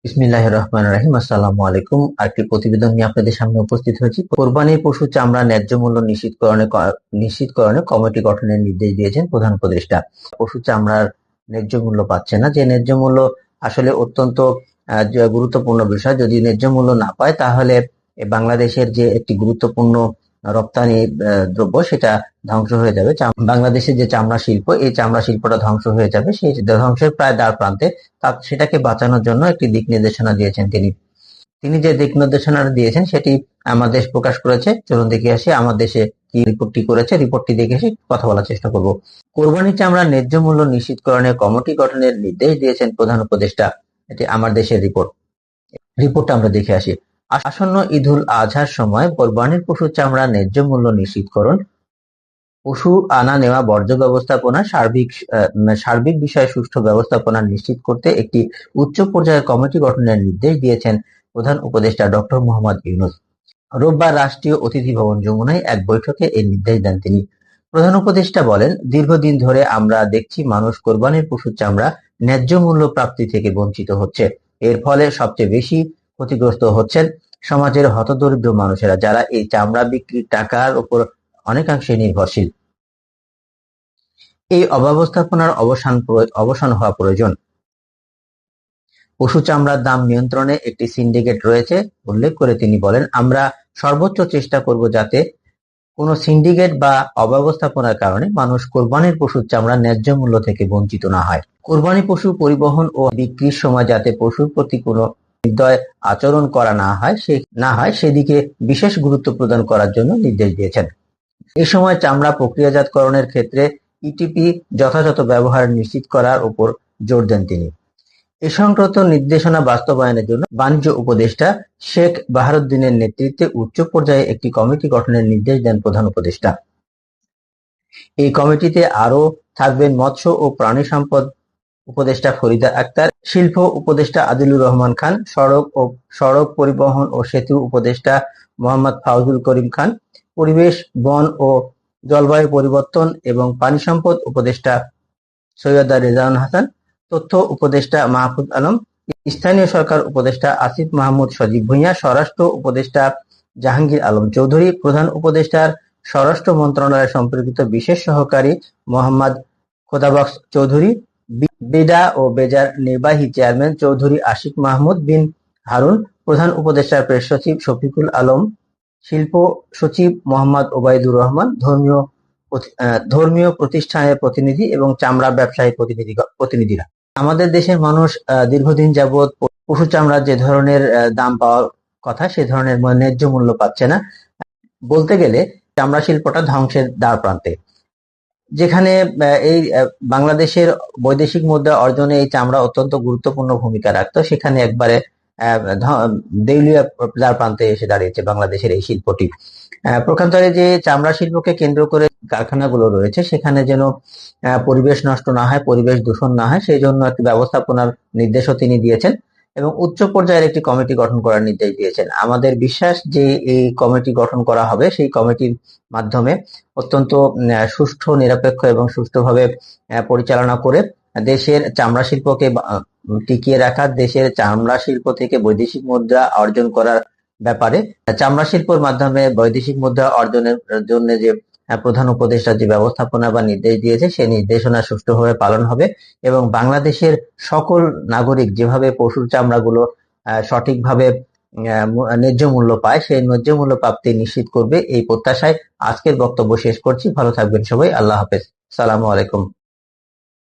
বিসমিল্লাহির রহমানির রহিম। আসসালামু আলাইকুম। আরেকটি প্রতিবেদন নিয়ে আপনাদের সামনে উপস্থিত হয়েছি। কোরবানির পশু চামড়া ন্যায্য মূল্য নিশ্চিতকরণে কমিটি গঠনের নির্দেশ দিয়েছেন প্রধান উপদেষ্টা। পশু চামড়ার ন্যায্য মূল্য পাচ্ছে না, যে ন্যায্য মূল্য আসলে অত্যন্ত যে গুরুত্বপূর্ণ বিষয়। যদি ন্যায্য মূল্য না পায় তাহলে বাংলাদেশের যে একটি গুরুত্বপূর্ণ রপ্তানি দ্রব্য সেটা ধ্বংস হয়ে যাবে। বাংলাদেশের যে চামড়া শিল্প, এই চামড়া শিল্পটা ধ্বংস হয়ে যাবে, সেই ধ্বংসের প্রায় দ্বার প্রান্তে। সেটাকে বাঁচানোর জন্য একটি দিক নির্দেশনা দিয়েছেন তিনি। তিনি যে দিক নির্দেশনা দিয়েছেন সেটি আমার দেশ প্রকাশ করেছে। চলুন দেখে আসি আমার দেশে কি রিপোর্টটি করেছে। রিপোর্টটি দেখে এসে কথা বলার চেষ্টা করব। কোরবানি চামড়া ন্যায্য মূল্য নিশ্চিতকরণে কমিটি গঠনের নির্দেশ দিয়েছেন প্রধান উপদেষ্টা। এটি আমার দেশের রিপোর্টটা আমরা দেখে আসি। আসন্ন ঈদুল আজহার সময় কোরবানির পশুর চামড়া ন্যায্য মূল্য নিশ্চিতকরণ, পশু আনা নেওয়া, বর্জ্য ব্যবস্থাপনা, সার্বিক বিষয়ে সুষ্ঠু ব্যবস্থাপনা নিশ্চিত করতে একটি উচ্চ পর্যায়ের কমিটি গঠনের নির্দেশ দিয়েছেন প্রধান উপদেষ্টা ডক্টর মোহাম্মদ ইউনূস। রোববার রাষ্ট্রীয় অতিথি ভবন যমুনায় এক বৈঠকে এই নির্দেশ দেন তিনি। প্রধান উপদেষ্টা বলেন, দীর্ঘদিন ধরে আমরা দেখছি মানুষ কোরবানির পশুর চামড়া ন্যায্য মূল্য প্রাপ্তি থেকে বঞ্চিত হচ্ছে। এর ফলে সবচেয়ে বেশি ক্ষতিগ্রস্ত হচ্ছেন সমাজের হতদরিদ্র মানুষেরা, যারা এই চামড়া বিক্রির টাকার উপর অনেকাংশে নির্ভরশীল। এই অব্যবস্থাপনার অবসান হওয়া প্রয়োজন। পশু চামড়ার দাম নিয়ন্ত্রণে একটি সিন্ডিকেট রয়েছে উল্লেখ করে তিনি বলেন, আমরা সর্বোচ্চ চেষ্টা করব যাতে কোনো সিন্ডিকেট বা অব্যবস্থাপনার কারণে মানুষ কোরবানির পশুর চামড়া ন্যায্য মূল্য থেকে বঞ্চিত না হয়। কোরবানি পশু পরিবহন ও বিক্রির সময় যাতে পশুর প্রতি কোনো নির্দয় আচরণ করা না হয় সেদিকে বিশেষ গুরুত্ব প্রদান করার জন্য নির্দেশ দিয়েছেন। এ সময় চামড়া প্রক্রিয়াজাতকরণের ক্ষেত্রে ইটিপি যথাযথ ব্যবহার নিশ্চিত করার উপর জোর দেন তিনি। এ সংক্রান্ত নির্দেশনা বাস্তবায়নের জন্য বাণিজ্য উপদেষ্টা শেখ বাহারুদ্দিনের নেতৃত্বে উচ্চ পর্যায়ে একটি কমিটি গঠনের নির্দেশ দেন প্রধান উপদেষ্টা। এই কমিটিতে আরও থাকবেন মৎস্য ও প্রাণী সম্পদ উপদেষ্টা ফরিদা আক্তার, শিল্প উপদেষ্টা আদিলুর রহমান খান, সড়ক পরিবহন ও সেতু উপদেষ্টা মোহাম্মদ ফাউজুল করিম খান, পরিবেশ, বন ও জলবায়ু পরিবর্তন এবং পানি সম্পদ উপদেষ্টা সৈয়দা রেজাউন হাসান, তথ্য উপদেষ্টা মাহফুজ আলম, স্থানীয় সরকার উপদেষ্টা আসিফ মাহমুদ সজীব ভুঁইয়া, স্বরাষ্ট্র উপদেষ্টা জাহাঙ্গীর আলম চৌধুরী, প্রধান উপদেষ্টার স্বরাষ্ট্র মন্ত্রণালয় সম্পর্কিত বিশেষ সহকারী মোহাম্মদ খোদাবক্স চৌধুরী, বেডা ও বেজার নির্বাহী চেয়ারম্যান চৌধুরী আশিক মাহমুদ বিন হারুন, প্রধান উপদেষ্টার প্রেস সচিব শফিকুল আলম, শিল্প সচিব মোহাম্মদ ওবায়দুর রহমান, ধর্মীয় প্রতিষ্ঠানের প্রতিনিধি এবং চামড়া ব্যবসায়ী প্রতিনিধিরা। আমাদের দেশের মানুষ দীর্ঘদিন যাবৎ পশু চামড়ার যে ধরনের দাম পাওয়ার কথা সে ধরনের ন্যায্য মূল্য পাচ্ছে না। বলতে গেলে চামড়া শিল্পটা ধ্বংসের দ্বার প্রান্তে। যেখানে এই বাংলাদেশের বৈদেশিক মুদ্রা অর্জনে এই চামড়া অত্যন্ত গুরুত্বপূর্ণ ভূমিকা রাখতো, সেখানে একবারে দেউলিয়া দ্বার প্রান্তে এসে দাঁড়িয়েছে বাংলাদেশের এই শিল্পটি। প্রকারান্তরে যে চামড়া শিল্পকে কেন্দ্র করে কারখানাগুলো রয়েছে সেখানে যেন পরিবেশ নষ্ট না হয়, পরিবেশ দূষণ না হয়, সেই জন্য একটি ব্যবস্থাপনার নির্দেশও তিনি দিয়েছেন এবং উচ্চ পর্যায়ের একটি কমিটি গঠন করার নির্দেশ দিয়েছেন। আমাদের বিশ্বাস যে এই কমিটি গঠন করা হবে, সেই কমিটির মাধ্যমে অত্যন্ত সুষ্ঠু, নিরপেক্ষ এবং সুষ্ঠুভাবে পরিচালনা করে দেশের চামড়া শিল্পকে টিকিয়ে রাখা, দেশের চামড়া শিল্প থেকে বৈদেশিক মুদ্রা অর্জন করার ব্যাপারে চামড়া শিল্পের মাধ্যমে বৈদেশিক মুদ্রা অর্জনের জন্য যে প্রধান উপদেষ্টা যে ব্যবস্থাপনা বা নির্দেশ দিয়েছে সেই নির্দেশনা সুষ্ঠুভাবে পালন হবে এবং বাংলাদেশের সকল নাগরিক যেভাবে পশুর চামড়াগুলো সঠিকভাবে ন্যায্য মূল্য পায়, সেই ন্যায্য মূল্য প্রাপ্তি নিশ্চিত করবে, এই প্রত্যাশায় আজকের বক্তব্য শেষ করছি। ভালো থাকবেন সবাই। আল্লাহ হাফেজ। সালামু আলাইকুম।